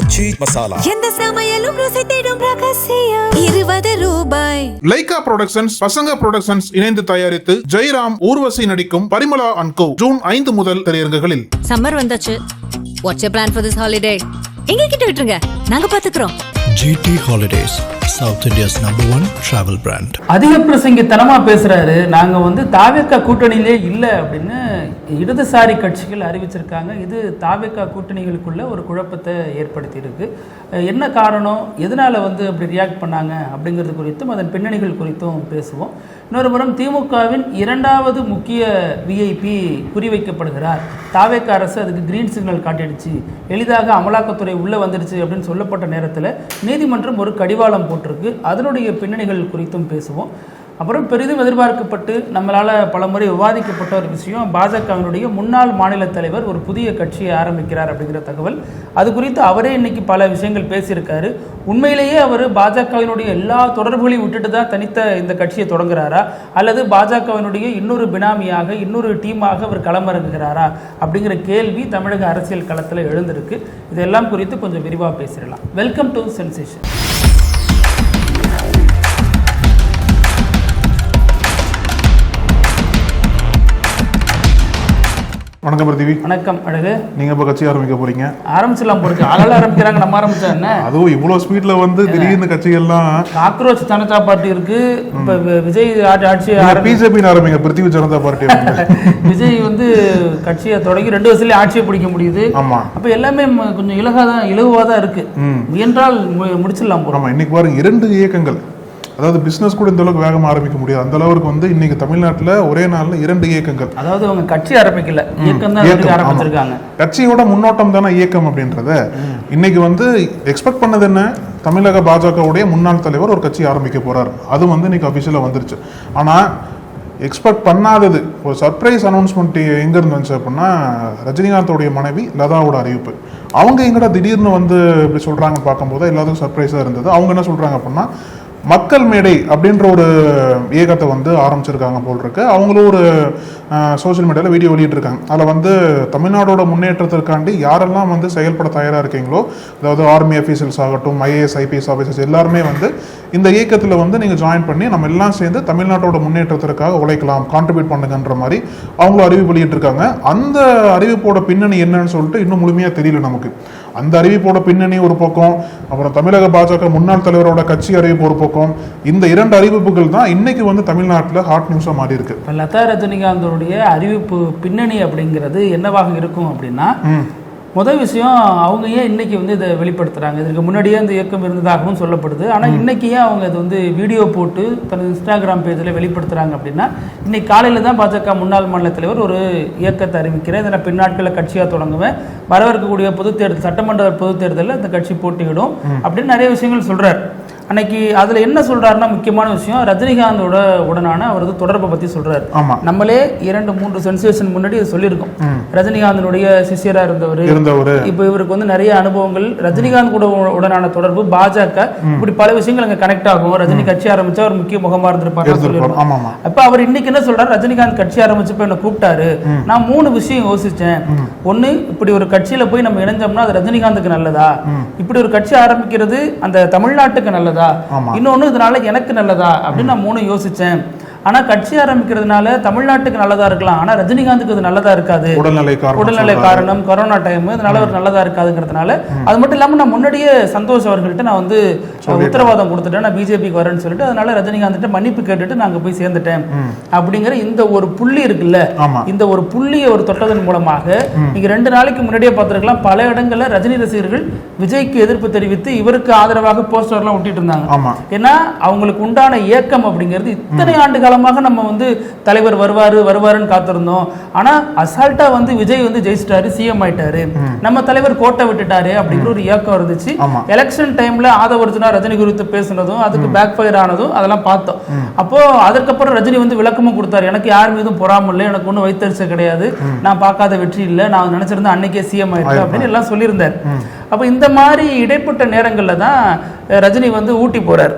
ஆச்சி மசாலா. எந்த சமையலும் ருசி தேடும் ரகசியம் 20 ரூபாய். லைகா புரொடக்ஷன்ஸ், பசங்க புரொடக்ஷன்ஸ் இணைந்து தயாரித்து ஜெயராம், ஊர்வசி நடிக்கும் பரிமளா அண்ட் கோ ஜூன் 5 முதல் திரையரங்குகளில். சம்மர் வந்தாச்சு. What's your plan for this holiday? எங்க கிட்ட விட்டுருங்க, நாங்க பாத்துக்கிறோம். GT Holidays, South India's #1 travel brand. அதிக பிரசங்கித்தனமா பேசுறாரு. நாங்க தாவேக்கா கூட்டணியிலே இல்ல அப்படின்னு இடதுசாரி கட்சிகள் அறிவிச்சிருக்காங்க. இது தாவேக்கா கூட்டணிகளுக்குள்ள ஒரு குழப்பத்தை ஏற்படுத்தி இருக்கு. என்ன காரணம், எதனால அப்படி ரியாக்ட் பண்ணாங்க அப்படிங்கிறது குறித்தும் அதன் பின்னணிகள் குறித்தும் பேசுவோம். இன்னொரு புறம் திமுகவின் 2வது முக்கிய விஐபி குறிவைக்கப்படுகிறார். தாவேக்கா அரசு அதுக்கு கிரீன் சிக்னல் காட்டிடுச்சு, எளிதாக அமலாக்கத்துறை உள்ள வந்துடுச்சு அப்படின்னு சொல்லப்பட்ட நேரத்தில் நீதிமன்றம் ஒரு கடிவாளம் போட்டிருக்கு. அதனுடைய பின்னணிகள் குறித்தும் பேசுவோம். அப்புறம் பெரிதும் எதிர்பார்க்கப்பட்டு நம்மளால் பலமுறை விவாதிக்கப்பட்ட ஒரு விஷயம், பாஜகவினுடைய முன்னாள் மாநில தலைவர் ஒரு புதிய கட்சியை ஆரம்பிக்கிறார் அப்படிங்கிற தகவல். அது குறித்து அவரே இன்னைக்கு பல விஷயங்கள் பேசியிருக்காரு. உண்மையிலேயே அவர் பாஜகவினுடைய எல்லா தொடர்புகளையும் விட்டுட்டு தான் தனித்த இந்த கட்சியை தொடங்குறாரா, அல்லது பாஜகவினுடைய இன்னொரு பினாமியாக இன்னொரு டீமாக அவர் களமிறங்குகிறாரா அப்படிங்கிற கேள்வி தமிழக அரசியல் களத்தில் எழுந்திருக்கு. இதெல்லாம் குறித்து கொஞ்சம் விரிவாக பேசிடலாம். Welcome to sensation. வணக்கம் பிரதிவி. வணக்கம் அழகு. நீங்க இப்ப கட்சி ஆரம்பிக்க போறீங்க? ஆரம்பிச்சிடலாம் போருக்கு. ஆளால ஆரம்பிக்கிறாங்க, நம்ம ஆரம்பிச்சா என்ன? அதுவும் இவ்வளவு ஸ்பீட்ல திடீர்னு கட்சிகள்லாம். காக்ரோச் ஜனதா பார்ட்டி இருக்கு, இப்ப விஜய் ஆட்சி பிஜேபி ஆரம்பிங்க. பிருத்திவி ஜனதா பார்ட்டி விஜய் கட்சியை தொடங்கி 2 வருஷத்துல ஆட்சியை பிடிக்க முடியுது. ஆமா, அப்ப எல்லாமே கொஞ்சம் இலகுவாதான் இருக்கு. முயன்றால் முடிச்சிடலாம் போறோம். இன்னைக்கு பாருங்க, 2 இயக்கங்கள், அதாவது பிசினஸ் கூட இந்த அளவுக்கு வேகமா ஆரம்பிக்க முடியாது. அந்த அளவுக்கு இன்னைக்கு தமிழ்நாட்டுல ஒரே நாள்ல 2 இயக்கங்கள். அதாவது அவங்க கட்சி ஆரம்பிக்கல, இயக்கம் தான் ஆரம்பிச்சிருக்காங்க. கட்சியோட முன்னோட்டம் தானே இயக்கம் அப்படின்றத. இன்னைக்கு எக்ஸ்பெக்ட் பண்ணது என்ன, தமிழக பாஜகவுடைய முன்னாள் தலைவர் ஒரு கட்சி ஆரம்பிக்க போறார். அது இன்னைக்கு அபிஷியலா வந்துருச்சு. ஆனா எக்ஸ்பெக்ட் பண்ணாதது ஒரு சர்ப்ரைஸ் அனௌன்ஸ்மெண்ட் எங்க இருந்து வந்துச்சு அப்படின்னா, ரஜினிகாந்தோடைய மனைவி லதாவோட அறிவிப்பு. அவங்க எங்கடா திடீர்னு இப்படி சொல்றாங்கன்னு பார்க்கும்போது எல்லாத்துக்கும் சர்ப்ரைஸா இருந்தது. அவங்க என்ன சொல்றாங்க அப்படின்னா, மக்கள் மேடை அப்படின்ற ஒரு இயக்கத்தை ஆரம்பிச்சிருக்காங்க போல் இருக்கு. அவங்களும் ஒரு சோசியல் மீடியாவில் வீடியோ வெளியிட்டிருக்காங்க. அதில் தமிழ்நாடோட முன்னேற்றத்திற்காண்டி யாரெல்லாம் செயல்பட தயாராக இருக்கீங்களோ, அதாவது ஆர்மி அஃபீஷியல்ஸ் ஆகட்டும், ஐஏஎஸ் ஐபிஎஸ் ஆஃபீஸர்ஸ் எல்லாருமே இந்த இயக்கத்தில் நீங்கள் ஜாயின் பண்ணி நம்ம எல்லாம் சேர்ந்து தமிழ்நாட்டோட முன்னேற்றத்திற்காக உழைக்கலாம், கான்ட்ரிபியூட் பண்ணுங்கன்ற மாதிரி அவங்களும் அறிவிப்பு வெளியிட்டிருக்காங்க. அந்த அறிவிப்போட பின்னணி என்னன்னு சொல்லிட்டு இன்னும் முழுமையாக தெரியல நமக்கு. அந்த அறிவிப்போட பின்னணி ஒரு பக்கம், அப்புறம் தமிழக பாஜக முன்னாள் தலைவரோட கட்சி அறிவிப்பு ஒரு பக்கம். இந்த 2 அறிவிப்புகள் தான் இன்னைக்கு தமிழ்நாட்டில் ஹாட் நியூஸா மாறி இருக்கு. லதா ரஜினிகாந்தோடைய அறிவிப்பு பின்னணி அப்படிங்கிறது என்னவாக இருக்கும் அப்படின்னா, முதல் விஷயம், அவங்க ஏன் இன்னைக்கு இதை வெளிப்படுத்துறாங்க? இதற்கு முன்னாடியே அந்த இயக்கம் இருந்ததாகவும் சொல்லப்படுது. ஆனால் இன்னைக்கு ஏன் அவங்க இது வீடியோ போட்டு தனது இன்ஸ்டாகிராம் பேஜில் வெளிப்படுத்துறாங்க அப்படின்னா, இன்னைக்கு காலையில் தான் பாஜக முன்னாள் மாநில தலைவர் ஒரு இயக்கத்தை அறிவிக்கிறேன், இதை நான் பின்னாட்களில் கட்சியாக தொடங்குவேன், வரவிருக்கக்கூடிய பொதுத் தேர்தல், சட்டமன்ற பொதுத் தேர்தலில் இந்த கட்சி போட்டியிடும் அப்படின்னு நிறைய விஷயங்கள் சொல்றார். அன்னைக்கு அதுல என்ன சொல்றாருன்னா, முக்கியமான விஷயம், ரஜினிகாந்தோட உடனான அவரது தொடர்பை பத்தி சொல்றாரு. நம்மளே 2-3 சென்சேஷன் முன்னாடி சொல்லியிருக்கோம். ரஜினிகாந்தனுடைய சிஷியரா இருந்தவர், இப்ப இவருக்கு நிறைய அனுபவங்கள், ரஜினிகாந்த் கூட உடனான தொடர்பு, பாஜக, இப்படி பல விஷயங்கள் அங்க கனெக்ட் ஆகும். ரஜினி கட்சி ஆரம்பிச்சா ஒரு முக்கிய முகமா இருந்திருப்பாரு சொல்லியிருக்கோம். அப்ப அவர் இன்னைக்கு என்ன சொல்றாரு, ரஜினிகாந்த் கட்சி ஆரம்பிச்சப்ப என்ன கூப்பிட்டாரு, நான் 3 விஷயம் யோசிச்சேன். ஒண்ணு, இப்படி ஒரு கட்சியில போய் நம்ம இணைஞ்சோம்னா அது ரஜினிகாந்துக்கு நல்லதா, இப்படி ஒரு கட்சி ஆரம்பிக்கிறது அந்த தமிழ்நாட்டுக்கு நல்லதா, இன்னொன்னு இதனால எனக்கு நல்லதா அப்படின்னு நான் 3 யோசிச்சேன். ஆனா கட்சி ஆரம்பிக்கிறதுனால தமிழ்நாட்டுக்கு நல்லதா இருக்கலாம், ஆனா ரஜினிகாந்துக்கு அது நல்லதா இருக்காது, உடல்நிலை காரணம், கொரோனா டைம், இதனால ஒரு நல்லதா இருக்காதுங்கிறதுனால. அது மட்டும் இல்லாம நான் முன்னாடியே சந்தோஷ் அவர்கள்ட்ட நான் உத்தரவாதம் கொடுத்துட்டேன், நான் பிஜேபிக்கு வரேன்னு சொல்லிட்டு, அதனால ரஜினிகாந்த் மன்னிப்பு கேட்டுட்டு நாங்க போய் சேர்ந்துட்டேன் அப்படிங்கிற இந்த ஒரு புள்ளி இருக்குல்ல, இந்த ஒரு புள்ளியை ஒரு தொட்டதன் மூலமாக நீங்க 2 நாளைக்கு முன்னாடியே பார்த்திருக்கலாம், பல இடங்கள்ல ரஜினி ரசிகர்கள் விஜய்க்கு எதிர்ப்பு தெரிவித்து இவருக்கு ஆதரவாக போஸ்டர்லாம் ஒட்டிட்டு இருந்தாங்க. ஏன்னா அவங்களுக்கு உண்டான இயக்கம் அப்படிங்கிறது இத்தனை ஆண்டுகள் நம்ம தலைவர் வருவாருன்னு காத்திருந்தோம். ஆனா அசால்ட்டா விஜய் ஜெயிச்சிட்டாரு, சிஎம் ஆயிட்டாரு, நம்ம தலைவர் கோட்டை விட்டுட்டாரு அப்படிங்கிற ஒரு இயக்கம் இருந்துச்சு. எலெக்ஷன் டைம்ல ஆதவர்ஜுனா ரஜினி குறித்து பேசுனதும் அதுக்கு பேக் ஃபயர் ஆனதும் அதெல்லாம் பார்த்தோம். அப்போ அதுக்கப்புறம் ரஜினி விளக்கமும் கொடுத்தாரு, எனக்கு யார் மீதும் பொறாம இல்லை, எனக்கு ஒன்றும் வைத்தறிச்சல் கிடையாது, நான் பார்க்காத வெற்றி இல்லை, நான் நினைச்சிருந்தேன் அன்னைக்கே சிஎம் ஆயிட்டேன் அப்படின்னு எல்லாம் சொல்லியிருந்தார். அப்ப இந்த மாதிரி இடைப்பட்ட நேரங்கள்ல தான் ரஜினி ஊட்டி போறார்.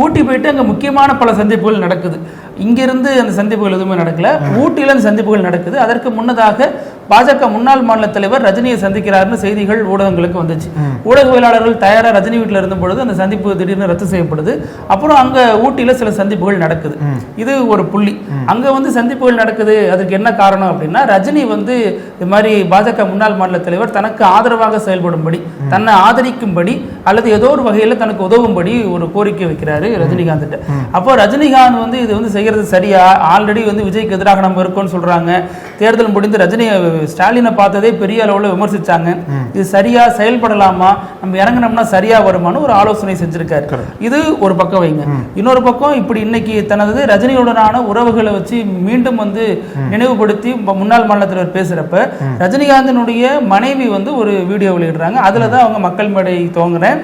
ஊட்டி போயிட்டு அங்கே முக்கியமான பல சந்திப்புகள் நடக்குது. இங்கிருந்து அந்த சந்திப்புகள் எதுவுமே நடக்கல, ஊட்டியில் அந்த சந்திப்புகள் நடக்குது. அதற்கு முன்னதாக பாஜக முன்னாள் மாநில தலைவர் ரஜினியை சந்திக்கிறாருன்னு செய்திகள் ஊடகங்களுக்கு வந்துச்சு. ஊடகவியலாளர்கள் தயாரா ரஜினி வீட்டில் இருந்த பொழுது அந்த சந்திப்பு திடீர்னு ரத்து செய்யப்படுது. அப்புறம் அங்க ஊட்டியில சில சந்திப்புகள் நடக்குது. இது ஒரு புள்ளி. அங்க வந்து சந்திப்புகள் நடக்குது. அதுக்கு என்ன காரணம் அப்படின்னா, ரஜினி வந்து இது மாதிரி பாஜக முன்னாள் மாநில தலைவர் தனக்கு ஆதரவாக செயல்படும்படி, தன்னை ஆதரிக்கும்படி அல்லது ஏதோ ஒரு வகையில் தனக்கு உதவும்படி ஒரு கோரிக்கை வைக்கிறாரு ரஜினிகாந்த். அப்போ ரஜினிகாந்த் வந்து இது வந்து செய்யறது சரியா? ஆல்ரெடி வந்து விஜய்க்கு எதிராக நம்ம இருக்கோம்னு சொல்றாங்க. தேர்தல் முடிந்து ரஜினி ஸ்டாலினை பார்த்ததே பெரிய அளவில் விமர்சிச்சாங்க. இது சரியா, செயல்படலாமா, நம்ம இறங்கினோம்னா சரியா வருமானு ஒரு ஆலோசனை செஞ்சிருக்காரு. இது ஒரு பக்கம் வைங்க. இன்னொரு பக்கம் இப்படி இன்னைக்கு தனது ரஜினியுடனான உறவுகளை வச்சு மீண்டும் வந்து நினைவுபடுத்தி முன்னாள் மாநில தலைவர் பேசுறப்ப ரஜினிகாந்தினுடைய மனைவி வந்து ஒரு வீடியோ வெளியிடுறாங்க. அதுலதான் அவங்க மக்கள் மேடை துவங்குறேன்,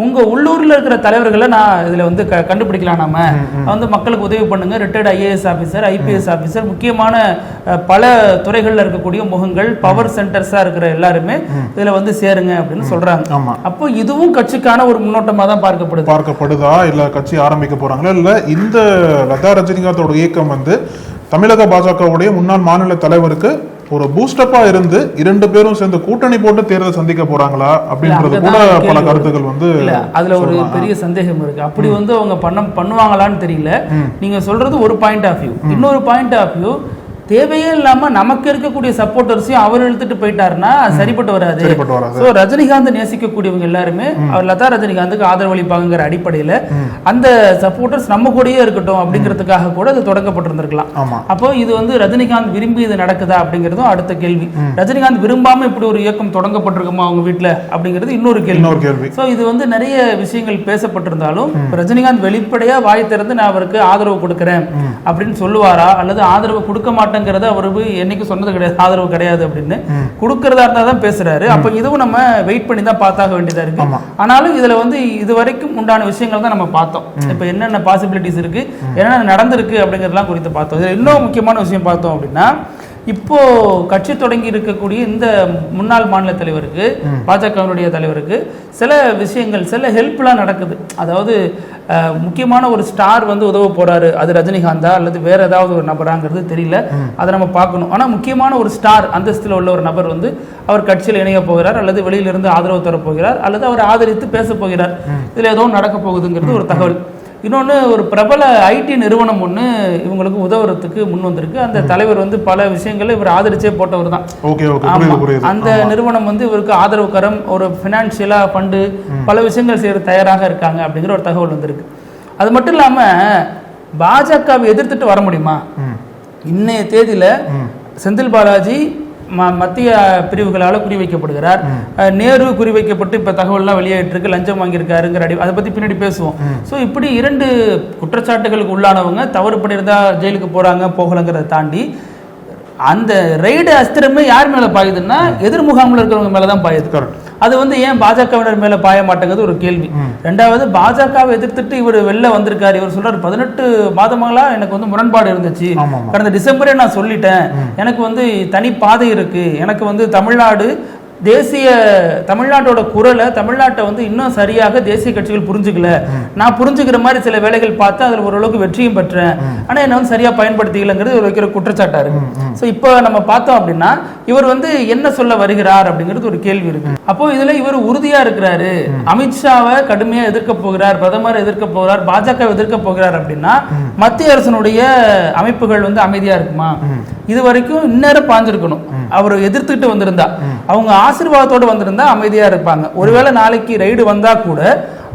உங்க உள்ளூர்ல இருக்கிற தலைவர்களை நான் இதுல வந்து கண்டுபிடிக்கலாம், நாம வந்து மக்களுக்கு உதவி பண்ணுங்க, retired IAS officer, IPS officer, முக்கியமான பல துறைகள்ல இருக்கக்கூடிய முகங்கள், பவர் சென்டர்ஸா இருக்கிற எல்லாருமே இதுல வந்து சேருங்க அப்படின்னு சொல்றாங்க. அப்போ இதுவும் கட்சிக்கான ஒரு முன்னோட்டமா தான் பார்க்கப்படுதா, இல்ல கட்சி ஆரம்பிக்க போறாங்களா, இல்ல இந்த லதா ரஜினிகாந்தோட இயக்கம் வந்து தமிழக பாஜகவுடைய முன்னாள் மாநில தலைவருக்கு ஒரு பூஸ்டப்பா இருந்து 2 பேரும் சேர்ந்து கூட்டணி போட்டு தேர்தல் சந்திக்க போறாங்களா அப்படின்றது கூட பல கருத்துக்கள் வந்து அதுல ஒரு பெரிய சந்தேகம் இருக்கு. அப்படி வந்து அவங்க பண்ணுவாங்களான்னு தெரியல. நீங்க சொல்றது ஒரு பாயிண்ட் ஆஃப் வியூ. இன்னொரு பாயிண்ட் ஆஃப் வியூ, தேவையே இல்லாம நமக்கு இருக்கக்கூடிய சப்போர்ட்டர்ஸையும் அவர் இழுத்துட்டு போயிட்டாருன்னா சரிப்பட்டு வராது. சோ ரஜினிகாந்த் நேசிக்கக்கூடியவங்க எல்லாருமே அவர் லதா ரஜினிகாந்துக்கு ஆதரவு அளிப்பாங்கிற அடிப்படையில அந்த சப்போர்ட்டர்ஸ் நம்ம கூடயே இருக்கட்டும் அப்படிங்கிறதுக்காக கூட அது தொடங்கப்பட்டிருந்திருக்கலாம். அப்போ இது வந்து ரஜினிகாந்த் விரும்பி இது நடக்குதா அப்படிங்கிறதும் அடுத்த கேள்வி. ரஜினிகாந்த் விரும்பாம இப்படி ஒரு இயக்கம் தொடங்கப்பட்டிருக்குமா அவங்க வீட்டுல அப்படிங்கிறது இன்னொரு கேள்வி. சோ இது வந்து நிறைய விஷயங்கள் பேசப்பட்டிருந்தாலும் ரஜினிகாந்த் வெளிப்படையா வாய் திறந்து நான் அவருக்கு ஆதரவு கொடுக்கிறேன் அப்படின்னு சொல்லுவாரா, அல்லது ஆதரவு கொடுக்க மாட்டேன் அவரு என்னைக்கு சொன்னது கிடையாது, ஆதரவு கிடையாது அப்படின்னு கொடுக்கறதா இருந்தா தான் பேசுறாரு. அப்ப இதுவும் நம்ம வெயிட் பண்ணி தான் பார்த்தாக வேண்டியதா இருக்கு. ஆனாலும் இதுல வந்து இதுவரைக்கும் உண்டான விஷயங்கள் தான் நம்ம பார்த்தோம். இப்ப என்னென்ன பாசிபிலிட்டிஸ் இருக்கு, என்னென்ன நடந்திருக்கு அப்படிங்கறதெல்லாம் குறித்து பார்த்தோம். இதுல இன்னும் முக்கியமான விஷயம் பார்த்தோம் அப்படின்னா, இப்போ கட்சி தொடங்கி இருக்கக்கூடிய இந்த முன்னாள் மாநில தலைவருக்கு, பாஜகவுடைய தலைவருக்கு சில விஷயங்கள், சில ஹெல்ப்லாம் நடக்குது. அதாவது முக்கியமான ஒரு ஸ்டார் வந்து உதவ போறாரு. அது ரஜினிகாந்தா அல்லது வேற ஏதாவது ஒரு நபராங்கிறது தெரியல, அதை நம்ம பார்க்கணும். ஆனா முக்கியமான ஒரு ஸ்டார் அந்தஸ்தில் உள்ள ஒரு நபர் வந்து அவர் கட்சியில் இணைய போகிறார், அல்லது வெளியிலிருந்து ஆதரவு தர போகிறார், அல்லது அவர் ஆதரித்து பேச போகிறார். இதுல ஏதோ நடக்க போகுதுங்கிறது ஒரு தகவல். இன்னொன்று, ஒரு பிரபல IT நிறுவனம் ஒன்று இவங்களுக்கு உதவுறதுக்கு முன் வந்திருக்கு. அந்த தலைவர் வந்து பல விஷயங்களை இவர் ஆதரிச்சே போட்டவர் தான். அந்த நிறுவனம் வந்து இவருக்கு ஆதரவு கரம், ஒரு ஃபினான்ஷியலா ஃபண்டு, பல விஷயங்கள் செய்ய தயாராக இருக்காங்க அப்படிங்கிற ஒரு தகவல் வந்திருக்கு. அது மட்டும் இல்லாம பாஜகவை எதிர்த்துட்டு வர முடியுமா? இன்னைய தேதியில செந்தில் பாலாஜி மத்திய பிரிவுகளால் குறிவைக்கப்படுகிறார். நேரு குறிவைக்கப்பட்டு இப்ப தகவல்லாம் வெளியாயிட்டு இருக்கு, லஞ்சம் வாங்கியிருக்காருங்கிற அதை பத்தி பின்னாடி பேசுவோம். ஸோ இப்படி 2 குற்றச்சாட்டுகளுக்கு உள்ளானவங்க தவறு பண்ணியிருந்தா ஜெயிலுக்கு போகலங்கிறத தாண்டி அந்த ரைடு அஸ்திரமே யார் மேல பாயுதுன்னா எதிர் முகாமில் இருக்கிறவங்க மேலதான் பாயுது. அது வந்து ஏன் பாஜகவினர் மேல பாய மாட்டேங்கிறது ஒரு கேள்வி. ரெண்டாவது, பாஜகவை எதிர்த்துட்டு இவர் வெளில வந்திருக்காரு. இவர் சொல்றாரு 18 மாதங்களா எனக்கு வந்து முரண்பாடு இருந்துச்சு, கடந்த டிசம்பரே நான் சொல்லிட்டேன், எனக்கு வந்து தனி பாதை இருக்கு, எனக்கு வந்து தமிழ்நாட்டோட குரலை, தமிழ்நாட்டை வந்து இன்னும் சரியாக தேசிய கட்சிகள் புரிஞ்சுக்கல, நான் புரிஞ்சுக்கிற மாதிரி சில வேலைகள் பார்த்து அதில் ஓரளவுக்கு வெற்றியும் பெற்றேன், ஆனா என்ன வந்து சரியா பயன்படுத்திக்கலங்கிறது ஒரு வைக்கிற குற்றச்சாட்டா இருக்கு. ஸோ இப்போ நம்ம பார்த்தோம் அப்படின்னா இவர் வந்து என்ன சொல்ல வருகிறார் அப்படிங்கிறது ஒரு கேள்வி இருக்கு. அப்போ இதுல இவர் உறுதியா இருக்கிறாரு, அமித்ஷாவை கடுமையா எதிர்க்க போகிறார், பிரதமர் எதிர்க்க போகிறார், பாஜக எதிர்க்க போகிறார் அப்படின்னா மத்திய அரசனுடைய அமைப்புகள் வந்து அமைதியா இருக்குமா? இது வரைக்கும் இந்நேரம் பாஞ்சிருக்கணும். அவர் எதிர்த்துட்டு வந்திருந்தா, அவங்க ஆசீர்வாதத்தோடு வந்திருந்தா அமைதியா இருப்பாங்க. ஒருவேளை நாளைக்கு ரைடு வந்தா கூட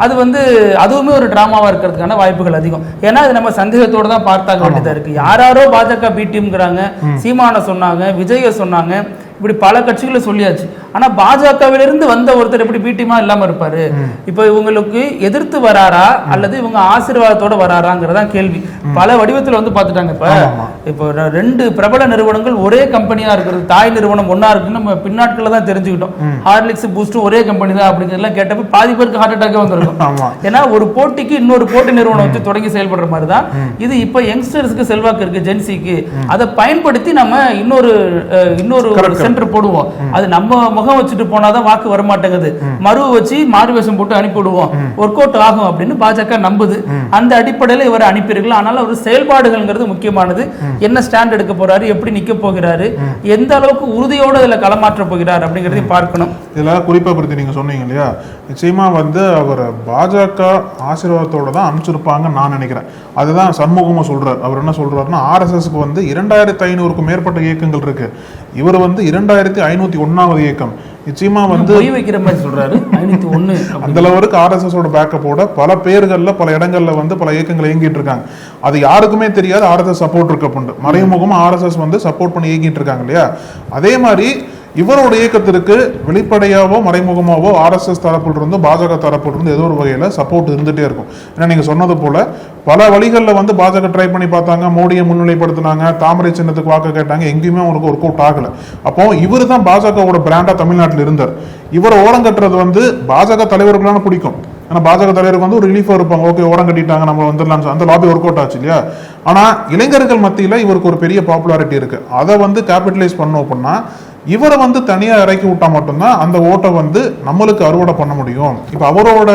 அது வந்து அதுவுமே ஒரு டிராமாவா இருக்கிறதுக்கான வாய்ப்புகள் அதிகம். ஏன்னா அது நம்ம சந்தேகத்தோடு தான் பார்த்தாக வேண்டியதா இருக்கு. யாரோ பாஜக பி டீம்ங்கிறாங்க, சீமான சொன்னாங்க, விஜய சொன்னாங்க, இப்படி பல கட்சிகளை சொல்லியாச்சு. ஆனா பாஜகவிலிருந்து வந்த ஒருத்தர் எப்படி பி டீமா இல்லாம இருப்பாரு? இப்ப இவங்களுக்கு எதிர்த்து வராரா அல்லது இவங்க ஆசீர்வாதத்தோட வராராங்கிறதா கேள்வி. பல வடிவத்துல வந்து பாத்துட்டாங்க. இப்போ 2 பிரபல நிறுவனங்கள் ஒரே கம்பெனியா இருக்கிறது, தாய் நிறுவனம் ஒன்னா இருக்குன்னு நம்ம பின்னாட்கள தான் தெரிஞ்சுக்கிட்டோம். ஹார்லிக்ஸ் பூஸ்டும் ஒரே கம்பெனி தான் அப்படிங்கிறதெல்லாம் கேட்டப்ப பாதி பேருக்கு ஹார்ட் அட்டாக்கே வந்திருக்கும். ஏன்னா ஒரு போட்டிக்கு இன்னொரு போட்டி நிறுவனம் வச்சு தொடங்கி செயல்படுற மாதிரி தான் இது. இப்ப யங்ஸ்டர்ஸ்க்கு செல்வாக்கு இருக்கு, ஜென்சிக்கு, அதை பயன்படுத்தி நம்ம இன்னொரு சென்டர் போடுவோம். அது நம்ம முகம் வச்சுட்டு போனாதான் வாக்கு வரமாட்டேங்குது, மருவை வச்சு மாறு வேஷம் போட்டு அனுப்பிவிடுவோம், ஒர்க் அவுட் ஆகும் அப்படின்னு பாஜக நம்புது. அந்த அடிப்படையில் இவர் அனுப்பியிருக்கலாம். ஆனால் அவர் செயல்பாடுகள்ங்கிறது முக்கியமானது. என்ன ஸ்டாண்ட் எடுக்க போறாரு, எப்படி நிக்க போகிறாரு, எந்த அளவுக்கு உறுதியோடு இதுல களமாற்ற போகிறார் அப்படிங்கறதையும் பார்க்கணும். இதுல குறிப்பா பத்தி நீங்க சொன்னீங்க இல்லையா, நிச்சயமா வந்து அவர் பாஜக ஆசீர்வாதத்தோட தான் அனுப்பிச்சிருப்பாங்கன்னு நான் நினைக்கிறேன். அதுதான் சண்முகமும் சொல்றாரு. அவர் என்ன சொல்றாருன்னா, RSSக்கு வந்து 2500க்கும் மேற்பட்ட இயக்கங்கள் இருக்கு, இவர் வந்து 2501வது இயக்கம். நிச்சயமா வந்து வைக்கிற மாதிரி சொல்றாரு 501. அந்த அளவுக்கு RSSோட பேக்கப்போட பல பேர்கள்ல பல இடங்கள்ல வந்து பல இயக்கங்கள் இயங்கிட்டு இருக்காங்க. அது யாருக்குமே தெரியாது RSS சப்போர்ட் இருக்க மறைமுகமா RSS வந்து சப்போர்ட் பண்ணி இயங்கிட்டு இருக்காங்க இல்லையா. அதே மாதிரி இவரோட இயக்கத்திற்கு வெளிப்படையாவோ மறைமுகமாவோ RSS தரப்பில் இருந்து பாஜக தரப்பில் இருந்து ஏதோ ஒரு வகையில சப்போர்ட் இருந்துட்டே இருக்கும். ஏன்னா நீங்க சொன்னது போல பல வழிகளில் வந்து பாஜக ட்ரை பண்ணி பார்த்தாங்க, மோடியை முன்னிலைப்படுத்தினாங்க, தாமரை சின்னத்துக்கு வாக்கு கேட்டாங்க, எங்கேயுமே அவங்களுக்கு ஒர்க் அவுட் ஆகல. அப்போ இவர் தான் பாஜகவோட பிராண்டா தமிழ்நாட்டில் இருந்தார். இவரை ஓரம் கட்டுறது வந்து பாஜக தலைவர்களான பிடிக்கும். ஏன்னா பாஜக தலைவருக்கு வந்து ஒரு ரிலீஃபாக இருப்பாங்க, ஓகே ஓரம் கட்டிட்டாங்க நம்ம வந்துடலாம், அந்த லாபி ஒர்க் அவுட் ஆச்சு இல்லையா. ஆனால் இளைஞர்கள் மத்தியில் இவருக்கு ஒரு பெரிய பாப்புலாரிட்டி இருக்கு. அதை வந்து கேபிட்டலைஸ் பண்ணோம் அப்படின்னா இவரை வந்து தனியாக இறக்கி விட்டா மட்டும்தான் அந்த ஓட்டை வந்து நம்மளுக்கு அறுவடை பண்ண முடியும். இப்போ அவரோட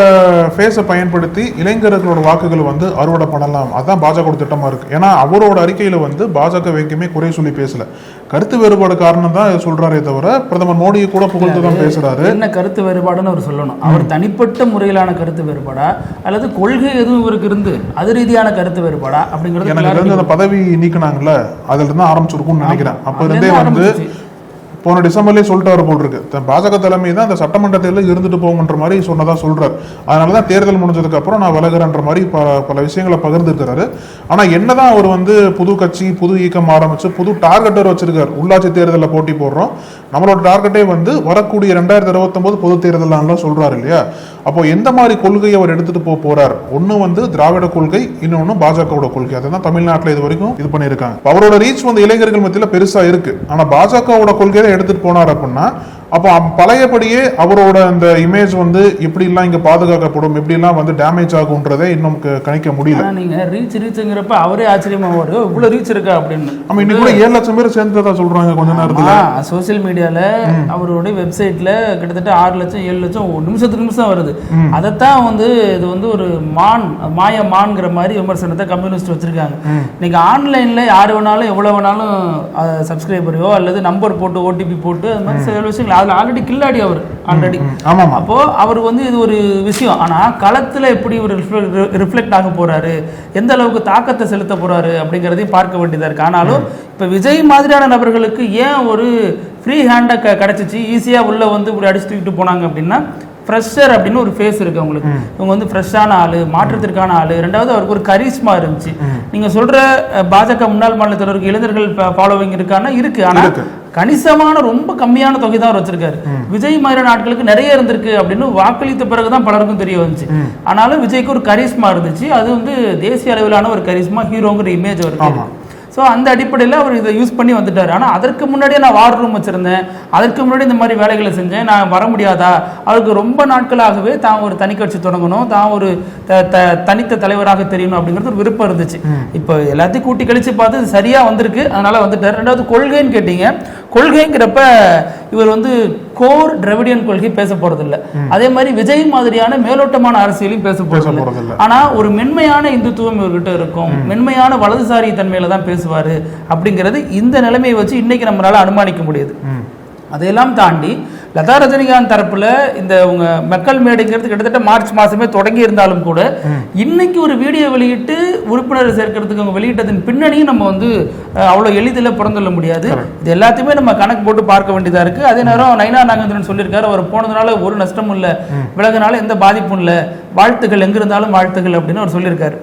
ஃபேஸை பயன்படுத்தி இளைஞர்களோட வாக்குகள் வந்து அறுவடை பண்ணலாம். அதுதான் பாஜக திட்டமா இருக்கு. ஏன்னா அவரோட அறிக்கையில வந்து பாஜக எங்கேயுமே குறை சொல்லி பேசல, கருத்து வேறுபாடு காரணம் தான் சொல்றாரே தவிர பிரதமர் மோடியை கூட புகழ்ந்து தான் பேசுறாரு. என்ன கருத்து வேறுபாடுன்னு அவர் சொல்லணும். அவர் தனிப்பட்ட முறையிலான கருத்து வேறுபாடா அல்லது கொள்கை எதுவும் இவருக்கு இருந்து அது ரீதியான கருத்து வேறுபாடா அப்படிங்கிறது எனக்கு அந்த பதவி நீக்கினாங்கல்ல, அதுல இருந்து ஆரம்பிச்சிருக்கும்னு நினைக்கிறேன். அப்ப இருந்தே வந்து போன டிசம்பர்லேயே சொல்லிட்டு போல் இருக்கு, பாஜக தலைமை தான் அந்த சட்டமன்ற தேர்தலில் இருந்துட்டு போகுன்ற மாதிரி சொன்னதா சொல்றாரு. அதனாலதான் தேர்தல் முடிஞ்சதுக்கு அப்புறம் நான் விலகுறேன்ற மாதிரி பல விஷயங்களை பகிர்ந்துருக்கிறாரு. ஆனா என்னதான் அவர் வந்து புது கட்சி புது இயக்கம் ஆரம்பிச்சு புது டார்கெட்டர் வச்சிருக்காரு. உள்ளாட்சி தேர்தலில் போட்டி போடுறோம், நம்மளோட டார்கெட்டே வந்து வரக்கூடிய 2029 பொது தேர்தலாம் சொல்றாரு இல்லையா. அப்போ எந்த மாதிரி கொள்கையை அவர் எடுத்துட்டு போறார், ஒண்ணு வந்து திராவிட கொள்கை, இன்னொன்னு பாஜகவோட கொள்கை. அதான் தமிழ்நாட்டில் இது வரைக்கும் இது பண்ணியிருக்காங்க. அவரோட ரீச் வந்து இளைஞர்கள் மத்தியில் பெருசா இருக்கு. ஆனா பாஜகவோட கொள்கையை எடுத்துட்டு போனார் அப்படின்னா அப்போ பழையபடியே அவரோட அந்த இமேஜ் வந்து எப்படி எல்லாம் இங்க பாதுகாக்கப்படும், எப்படி எல்லாம் வந்து டேமேஜ் ஆகும்ன்றதை இன்னும் கணிக்க முடியல. நீங்க ரீச்ங்கிறப்ப அவரே ஆச்சரியமா வரும், இவ்வளவு ரீச் இருக்கா அப்படின்னு. நம்ம இன்னைக்கு கூட 7 லட்சம் பேர் சேர்ந்ததா சொல்றாங்க கொஞ்ச நேரத்துல. சோசியல் மீடியால அவருடைய வெப்சைட்ல கிட்டத்தட்ட 6 லட்சம் 7 லட்சம் நிமிஷத்துக்கு நிமிஷம் வருது. அதைத்தான் வந்து இது வந்து ஒரு மாய மான்ங்கிற மாதிரி விமர்சனத்தை கம்யூனிஸ்ட் வச்சிருக்காங்க. நீங்க ஆன்லைன்ல யாரு வேணாலும் எவ்வளவு வேணாலும் சப்ஸ்கிரைபரையோ அல்லது நம்பர் போட்டு OTP போட்டு அது மாதிரி சில விஷயங்கள் ஆல்ரெடி கில்லாடி அவர் ஆல்ரெடி. அப்போ அவர் வந்து இது ஒரு விஷயம். ஆனா களத்துல எப்படி ஒரு ரிஃப்ளெக்ட் ஆக போறாரு, எந்த அளவுக்கு தாக்கத்தை செலுத்த போறாரு அப்படிங்கிறதையும் பார்க்க வேண்டியதா இருக்கு. ஆனாலும் இப்ப விஜய் மாதிரியான நபர்களுக்கு ஏன் ஒரு ஃப்ரீ ஹேண்டா கிடைச்சிச்சு, ஈஸியா உள்ள வந்து இப்படி அடிச்சு தூக்கிட்டு போனாங்க அப்படின்னா, ஃப்ரெஷர் அப்படின்னு ஒரு ஃபேஸ் இருக்கு அவங்களுக்கு. இவங்க வந்து ஃப்ரெஷ்ஷான ஆளு, மாற்றத்திற்கான ஆளு. ரெண்டாவது அவருக்கு ஒரு கரிஸ்மா இருந்துச்சு. நீங்க சொல்ற பாஜக முன்னாள் மாநில தலைவருக்கு இளைஞர்கள் ஃபாலோவிங் இருக்கான்னா இருக்கு, ஆனா கணிசமான ரொம்ப கம்மியான தொகை தான் வச்சிருக்காரு. விஜய் மாதிரியான நாட்களுக்கு நிறைய இருந்திருக்கு அப்படின்னு வாக்களித்த பிறகுதான் பலருக்கும் தெரிய வந்துச்சு. ஆனாலும் விஜய்க்கு ஒரு கரிஸ்மா இருந்துச்சு. அது வந்து தேசிய அளவிலான ஒரு கரிஸ்மா, ஹீரோங்கிற இமேஜ் இருக்கு. ஸோ அந்த அடிப்படையில் அவர் இதை யூஸ் பண்ணி வந்துட்டார். ஆனால் அதற்கு முன்னாடியே நான் வார் ரூம் வச்சுருந்தேன், அதற்கு முன்னாடி இந்த மாதிரி வேலைகளை செஞ்சேன், நான் வர முடியாதா, அவருக்கு ரொம்ப நாட்களாகவே தான் ஒரு தனி கட்சி தொடங்கணும், தான் ஒரு தனித்த தலைவராக தெரியணும் அப்படிங்கிறது ஒரு விருப்பம் இருந்துச்சு. இப்போ எல்லாத்தையும் கூட்டி கழிச்சு பார்த்து இது சரியாக வந்திருக்கு, அதனால் வந்துட்டார். ரெண்டாவது கொள்கைன்னு கேட்டீங்க, கொள்கைங்கிறப்ப இவர் வந்து கோர் திராவிடியன் கொள்கை பேச போறது இல்ல. அதே மாதிரி விஜய் மாதிரியான மேலோட்டமான அரசியலையும் பேச போறது இல்ல. ஆனா ஒரு மென்மையான இந்துத்துவம் இவர்கிட்ட இருக்கும், மென்மையான வலதுசாரி தன்மையில தான் பேசுவாரு அப்படிங்கிறது இந்த நிலைமையை வச்சு இன்னைக்கு நம்மளால அனுமானிக்க முடியுது. அதையெல்லாம் தாண்டி லதா ரஜினிகாந்த் தரப்புல இந்த உங்க மக்கள் மேடைங்கிறது கிட்டத்தட்ட மார்ச் மாசமே தொடங்கி இருந்தாலும் கூட இன்னைக்கு ஒரு வீடியோ வெளியிட்டு உறுப்பினர் சேர்க்கிறதுக்கு அவங்க வெளியிட்டதன் பின்னணியும் நம்ம வந்து அவ்வளவு எளிதில் புறந்தள்ள முடியாது. இது எல்லாத்தையுமே நம்ம கணக்கு போட்டு பார்க்க வேண்டியதா இருக்கு. அதே நேரம் நயினா நாகேந்திரன் சொல்லியிருக்காரு, அவர் போனதுனால ஒரு நஷ்டமும் இல்லை, விலகினால எந்த பாதிப்பும் இல்லை, வாழ்த்துகள் எங்க இருந்தாலும் வாழ்த்துகள் அப்படின்னு அவர் சொல்லியிருக்காரு.